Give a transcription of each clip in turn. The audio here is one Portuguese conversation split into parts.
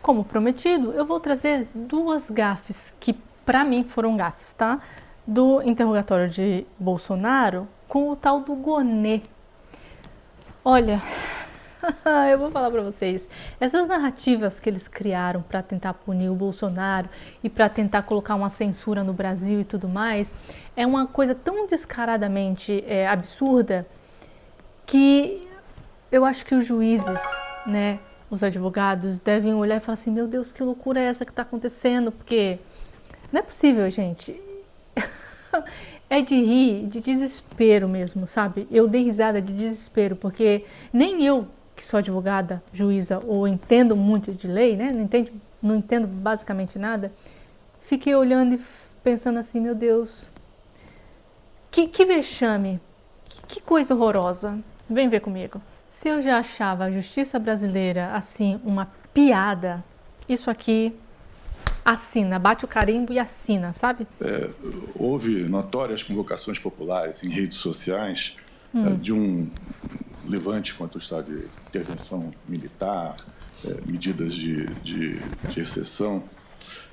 como prometido, eu vou trazer duas gafes que para mim foram gafes, tá? Do interrogatório de Bolsonaro com o tal do Gonê. Olha, eu vou falar para vocês, essas narrativas que eles criaram para tentar punir o Bolsonaro e para tentar colocar uma censura no Brasil e tudo mais, é uma coisa tão descaradamente absurda que eu acho que os juízes, né, os advogados devem olhar e falar assim, meu Deus, que loucura é essa que está acontecendo? Porque não é possível, gente. É de rir, de desespero mesmo, sabe? Eu dei risada de desespero, porque nem eu, que sou advogada, juíza, ou entendo muito de lei, né? Não entendo basicamente nada, fiquei olhando e pensando assim, meu Deus, que vexame, que coisa horrorosa. Vem ver comigo. Se eu já achava a justiça brasileira, assim, uma piada, isso aqui assina, bate o carimbo e assina, sabe? Houve notórias convocações populares em redes sociais de um levante contra o estado de intervenção militar, medidas de exceção,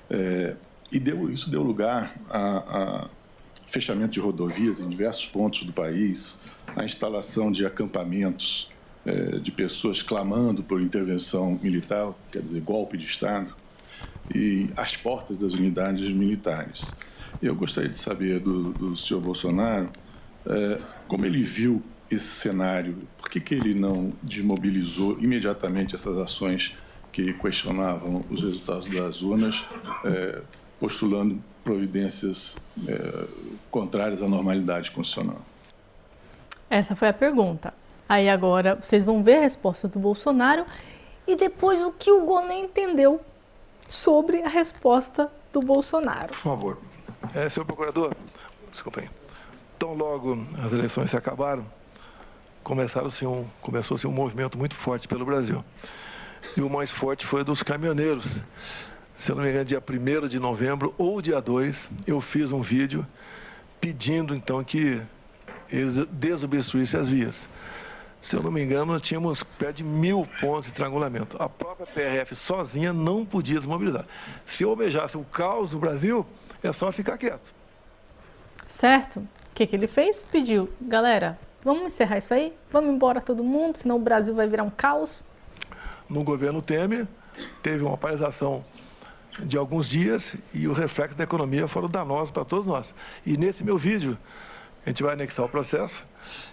e isso deu lugar a fechamento de rodovias em diversos pontos do país, a instalação de acampamentos de pessoas clamando por intervenção militar, quer dizer, golpe de Estado, e às portas das unidades militares. Eu gostaria de saber do senhor Bolsonaro como ele viu esse cenário, por que ele não desmobilizou imediatamente essas ações que questionavam os resultados das urnas, postulando providências contrárias à normalidade constitucional? Essa foi a pergunta. Aí agora vocês vão ver a resposta do Bolsonaro e depois o que o Gonê entendeu sobre a resposta do Bolsonaro. Por favor. Senhor procurador, desculpa aí. Tão logo as eleições se acabaram, começou-se um movimento muito forte pelo Brasil. E o mais forte foi dos caminhoneiros. Se eu não me engano, dia 1º de novembro ou dia 2, eu fiz um vídeo pedindo, então, que eles desobstruíssem as vias. Se eu não me engano, nós tínhamos perto de 1.000 pontos de estrangulamento. A própria PRF sozinha não podia desmobilizar. Se eu almejasse o caos no Brasil, é só ficar quieto. Certo? O que ele fez? Pediu, galera, vamos encerrar isso aí? Vamos embora todo mundo, senão o Brasil vai virar um caos? No governo Temer, teve uma paralisação de alguns dias e o reflexo da economia foram danosos para todos nós. E nesse meu vídeo, a gente vai anexar o processo,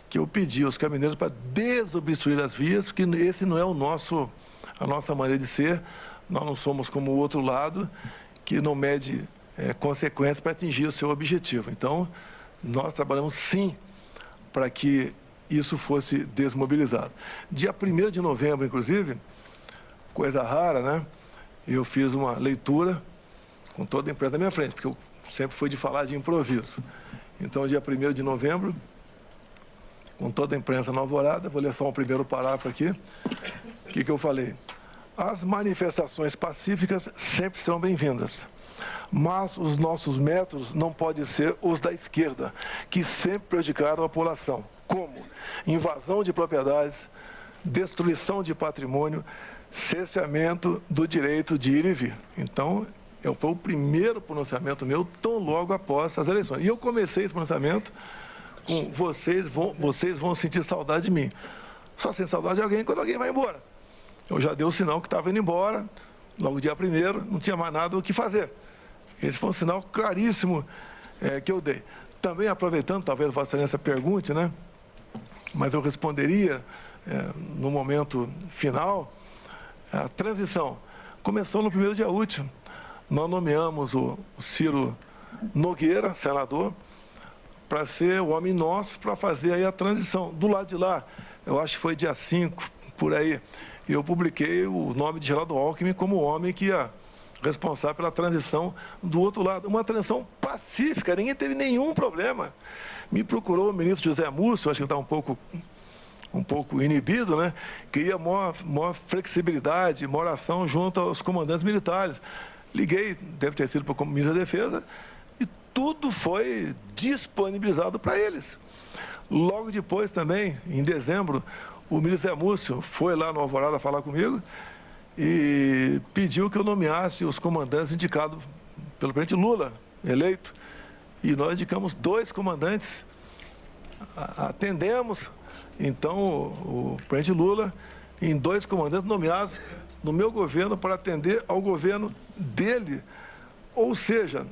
que eu pedi aos caminhoneiros para desobstruir as vias, porque esse não é a nossa maneira de ser. Nós não somos como o outro lado, que não mede consequências para atingir o seu objetivo. Então, nós trabalhamos sim para que isso fosse desmobilizado. Dia 1º de novembro, inclusive, coisa rara, né? Eu fiz uma leitura com toda a imprensa na minha frente, porque eu sempre fui de falar de improviso. Então, dia 1º de novembro, com toda a imprensa na alvorada, vou ler só um primeiro parágrafo aqui. O que eu falei? As manifestações pacíficas sempre serão bem-vindas, mas os nossos métodos não podem ser os da esquerda, que sempre prejudicaram a população, como invasão de propriedades, destruição de patrimônio, cerceamento do direito de ir e vir. Então, foi o primeiro pronunciamento meu, tão logo após as eleições. E eu comecei esse pronunciamento com vocês vão sentir saudade de mim. Só sente saudade de alguém quando alguém vai embora. Eu já dei o sinal que estava indo embora, logo dia 1º, não tinha mais nada o que fazer. Esse foi um sinal claríssimo que eu dei. Também aproveitando, talvez Vossa Excelência pergunte, né? Mas eu responderia no momento final. A transição começou no primeiro dia útil. Nós nomeamos o Ciro Nogueira, senador, para ser o homem nosso, para fazer aí a transição. Do lado de lá, eu acho que foi dia 5, por aí, eu publiquei o nome de Geraldo Alckmin como o homem que ia responsável pela transição do outro lado. Uma transição pacífica, ninguém teve nenhum problema. Me procurou o ministro José Múcio, acho que ele está um pouco inibido, né? Queria maior flexibilidade, maior ação junto aos comandantes militares. Liguei, deve ter sido para o ministro da Defesa, e tudo foi disponibilizado para eles. Logo depois também, em dezembro, o ministro Zé Múcio foi lá no Alvorada falar comigo e pediu que eu nomeasse os comandantes indicados pelo presidente Lula, eleito. E nós indicamos 2 comandantes, atendemos, então, o presidente Lula em 2 comandantes nomeados no meu governo para atender ao governo dele. Ou seja,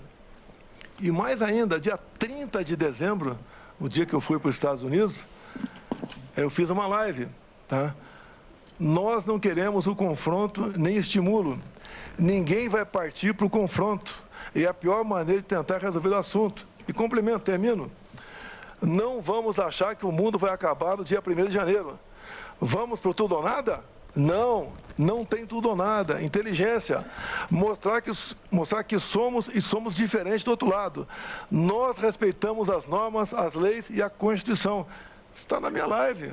e mais ainda, dia 30 de dezembro, o dia que eu fui para os Estados Unidos, eu fiz uma live, tá? Nós não queremos o confronto nem estímulo. Ninguém vai partir para o confronto. É a pior maneira de tentar resolver o assunto. E complemento, termino. Não vamos achar que o mundo vai acabar no dia 1º de janeiro. Vamos para o tudo ou nada? Não, não tem tudo ou nada. Inteligência. Mostrar que somos e somos diferentes do outro lado. Nós respeitamos as normas, as leis e a Constituição. Está na minha live.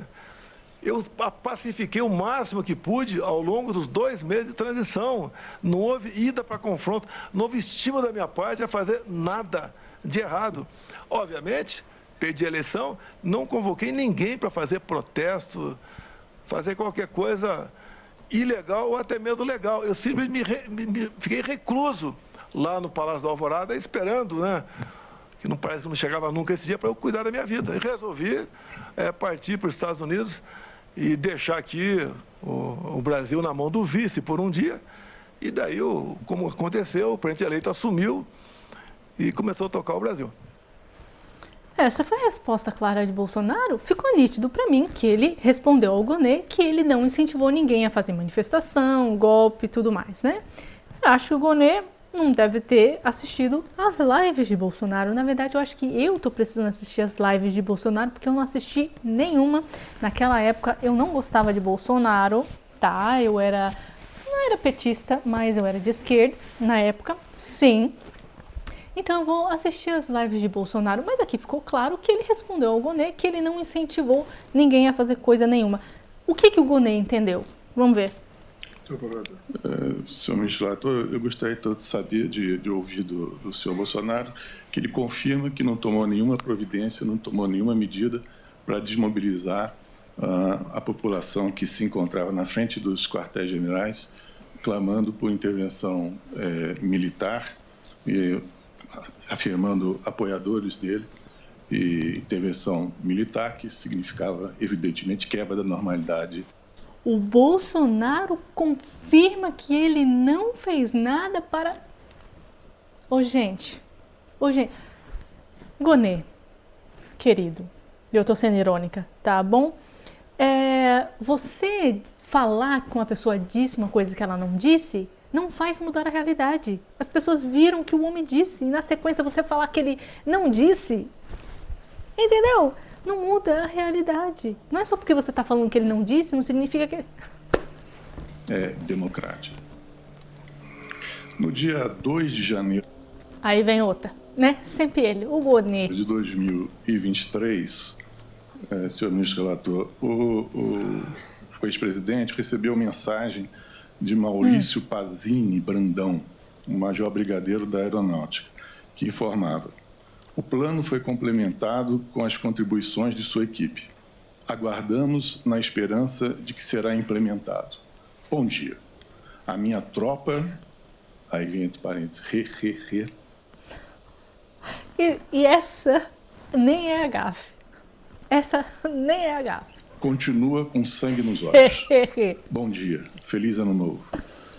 Eu pacifiquei o máximo que pude ao longo dos 2 meses de transição. Não houve ida para confronto, não houve estímulo da minha parte a fazer nada de errado. Obviamente, perdi a eleição, não convoquei ninguém para fazer protesto, fazer qualquer coisa ilegal ou até mesmo legal. Eu simplesmente fiquei recluso lá no Palácio da Alvorada, esperando, né? Que não parece que não chegava nunca esse dia para eu cuidar da minha vida. E resolvi partir para os Estados Unidos e deixar aqui o Brasil na mão do vice por um dia. E daí, como aconteceu, o presidente eleito assumiu e começou a tocar o Brasil. Essa foi a resposta clara de Bolsonaro. Ficou nítido para mim que ele respondeu ao Gonê que ele não incentivou ninguém a fazer manifestação, golpe e tudo mais, né? Acho que o Gonê não deve ter assistido às lives de Bolsonaro. Na verdade, eu acho que eu tô precisando assistir as lives de Bolsonaro, porque eu não assisti nenhuma. Naquela época, eu não gostava de Bolsonaro, tá? Não era petista, mas eu era de esquerda na época, sim. Então, eu vou assistir as lives de Bolsonaro, mas aqui ficou claro que ele respondeu ao Gonê que ele não incentivou ninguém a fazer coisa nenhuma. O que o Gonê entendeu? Vamos ver. Senhor ministro relator, eu gostaria todo de saber, de ouvir do senhor Bolsonaro, que ele confirma que não tomou nenhuma providência, não tomou nenhuma medida para desmobilizar a população que se encontrava na frente dos quartéis-generais, clamando por intervenção militar, e afirmando apoiadores dele, e intervenção militar, que significava, evidentemente, quebra da normalidade. O Bolsonaro confirma que ele não fez nada para... Ô, gente. Gonê, querido, eu tô sendo irônica, tá bom? Você falar que uma pessoa disse uma coisa que ela não disse, não faz mudar a realidade. As pessoas viram que o homem disse, e na sequência você falar que ele não disse, entendeu? Não muda a realidade. Não é só porque você está falando que ele não disse, não significa que... É democrático. No dia 2 de janeiro... Aí vem outra, né? Sempre ele, o Gonê. De 2023, senhor ministro relator, o ex-presidente recebeu mensagem de Maurício Pazini Brandão, um major brigadeiro da Aeronáutica, que informava: o plano foi complementado com as contribuições de sua equipe. Aguardamos na esperança de que será implementado. Bom dia. A minha tropa... Aí vem entre parênteses, E essa nem é a gafe. Essa nem é a gafe. Continua com sangue nos olhos. Bom dia. Feliz ano novo.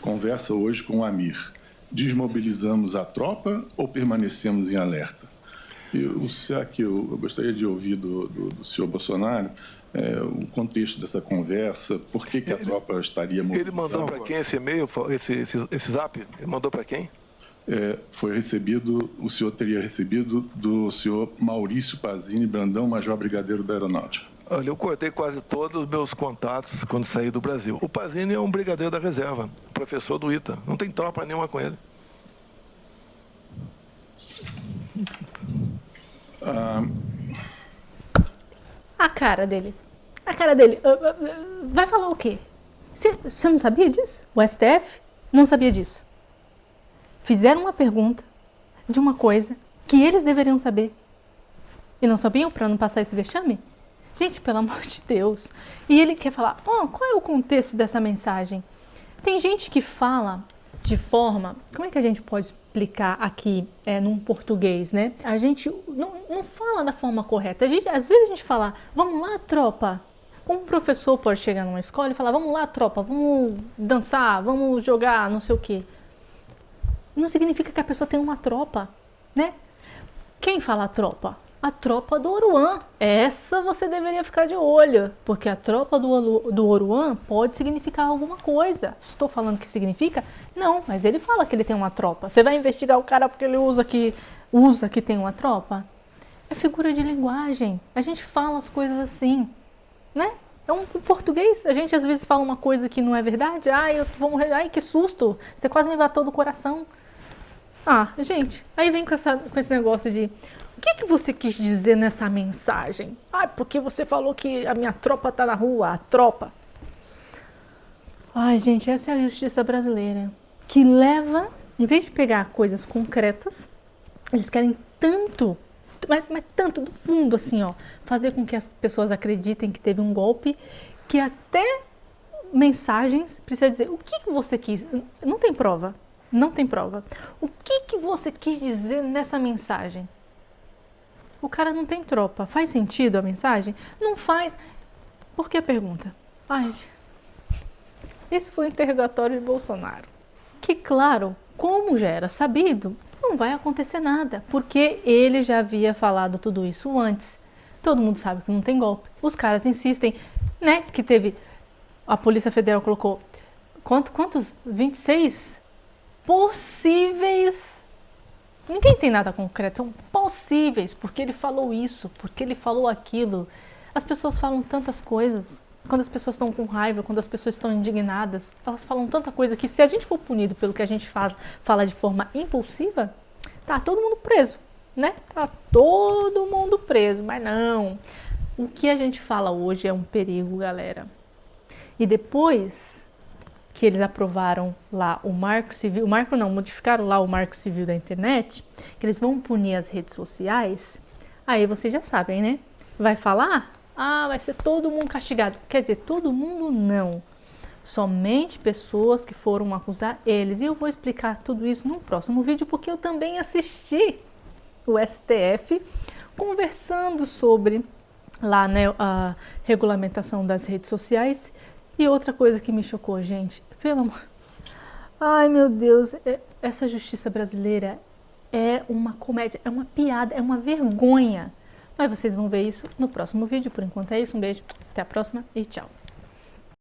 Conversa hoje com o Amir. Desmobilizamos a tropa ou permanecemos em alerta? Eu gostaria de ouvir do senhor Bolsonaro o contexto dessa conversa, por que a tropa estaria mobilizada. Ele mandou para quem esse e-mail, esse zap? Ele mandou para quem? Foi recebido, o senhor teria recebido do senhor Maurício Pazini Brandão, major brigadeiro da Aeronáutica. Olha, eu cortei quase todos os meus contatos quando saí do Brasil. O Pazini é um brigadeiro da reserva, professor do ITA. Não tem tropa nenhuma com ele. A cara dele. Vai falar o quê? Você não sabia disso? O STF não sabia disso. Fizeram uma pergunta de uma coisa que eles deveriam saber. E não sabiam para não passar esse vexame? Gente, pelo amor de Deus. E ele quer falar, qual é o contexto dessa mensagem? Tem gente que fala de forma... Como é que a gente pode explicar aqui num português, né? A gente não fala da forma correta. Às vezes a gente fala, vamos lá, tropa. Um professor pode chegar numa escola e falar, vamos lá, tropa, vamos dançar, vamos jogar, não sei o quê. Não significa que a pessoa tem uma tropa, né? Quem fala tropa? A tropa do Oruan. Essa você deveria ficar de olho, porque a tropa do Oruan pode significar alguma coisa. Estou falando que significa? Não, mas ele fala que ele tem uma tropa. Você vai investigar o cara porque ele usa que tem uma tropa? É figura de linguagem. A gente fala as coisas assim, né? É um português. A gente às vezes fala uma coisa que não é verdade. Ai, que susto. Você quase me matou do coração. Ah, gente, aí vem com esse negócio de... O que você quis dizer nessa mensagem? Ah, porque você falou que a minha tropa tá na rua, a tropa. Ai, gente, essa é a justiça brasileira. Que leva, em vez de pegar coisas concretas, eles querem tanto, mas tanto do fundo, assim, ó, fazer com que as pessoas acreditem que teve um golpe, que até mensagens precisa dizer, o que você quis? Não tem prova, não tem prova. O que você quis dizer nessa mensagem? O cara não tem tropa. Faz sentido a mensagem? Não faz. Por que a pergunta? Ai, esse foi o interrogatório de Bolsonaro. Que, claro, como já era sabido, não vai acontecer nada, porque ele já havia falado tudo isso antes. Todo mundo sabe que não tem golpe. Os caras insistem, né, que teve... A Polícia Federal colocou... Quantos? 26 possíveis... Ninguém tem nada concreto, são possíveis, porque ele falou isso, porque ele falou aquilo. As pessoas falam tantas coisas. Quando as pessoas estão com raiva, quando as pessoas estão indignadas, elas falam tanta coisa que se a gente for punido pelo que a gente fala de forma impulsiva, tá todo mundo preso, né? Tá todo mundo preso, mas não. O que a gente fala hoje é um perigo, galera. E depois que eles aprovaram lá o Marco Civil, modificaram lá o Marco Civil da internet, que eles vão punir as redes sociais, aí vocês já sabem, né? Vai falar? Ah, vai ser todo mundo castigado. Quer dizer, todo mundo não. Somente pessoas que foram acusar eles. E eu vou explicar tudo isso no próximo vídeo, porque eu também assisti o STF conversando sobre lá, né, a regulamentação das redes sociais. E outra coisa que me chocou, gente, pelo amor... Ai, meu Deus, essa justiça brasileira é uma comédia, é uma piada, é uma vergonha. Mas vocês vão ver isso no próximo vídeo. Por enquanto é isso, um beijo, até a próxima e tchau.